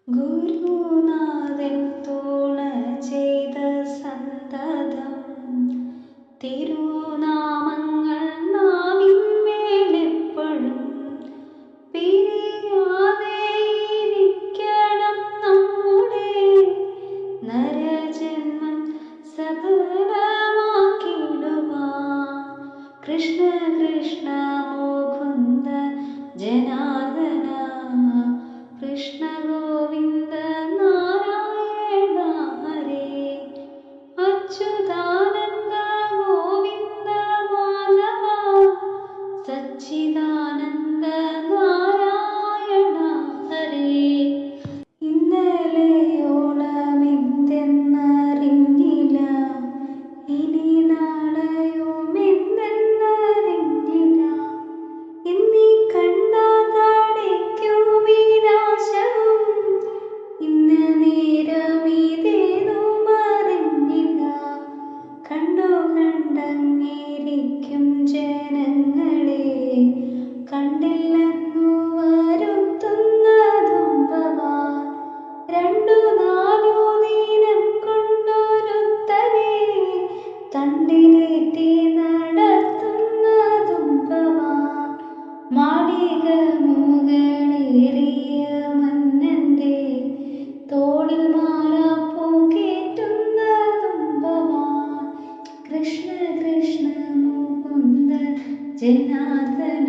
ഗുരുനാഥൻ തുണ ചെയ്ത സന്തതം തിരുനാമങ്ങൾ നാവിന്മേലെപ്പോഴും പിരിയാതെയിരിക്കണം നമ്മുടെ നരജന്മം സഫലമാക്കിടുവാൻ. കൃഷ്ണ കൃഷ്ണ മുകുന്ദ ജനാർദ്ദന കൃഷ്ണ ഗോവിന്ദ നാരായണ ഹരേ അച്യുതാനന്ദ ഗോവിന്ദ മാധവ സച്ചിദാനന്ദ നാരായണ ഹരേ. ഇന്നലെയോളമെന്തെന്നറിഞ്ഞില്ല, ഇനി നാളെയുമെന്തെന്നറിഞ്ഞില്ല. ഇന്നീ കണ്ട തടയ്ക്കും വിനാശവും ഇന്ന നേരമിതേതും അറിഞ്ഞില്ല. കണ്ടു കണ്ടങ്ങിരിക്കും ജനങ്ങളെ കണ്ടില്ലെന്നു വരുത്തുന്നതും ഭവാൻ. രണ്ടു നാലു ദിനം കൊണ്ടൊരുത്തനെ തണ്ടിലേറ്റി നടത്തുന്നതും ഭവാൻ. മാളിക മുകളേറിയ മന്നന്റെ തോളിൽ മാറാപ്പൂ കേറ്റുന്നതും ഭവാൻ. കൃഷ്ണ കൃഷ്ണ മുകുന്ദ ജനാർദ്ദന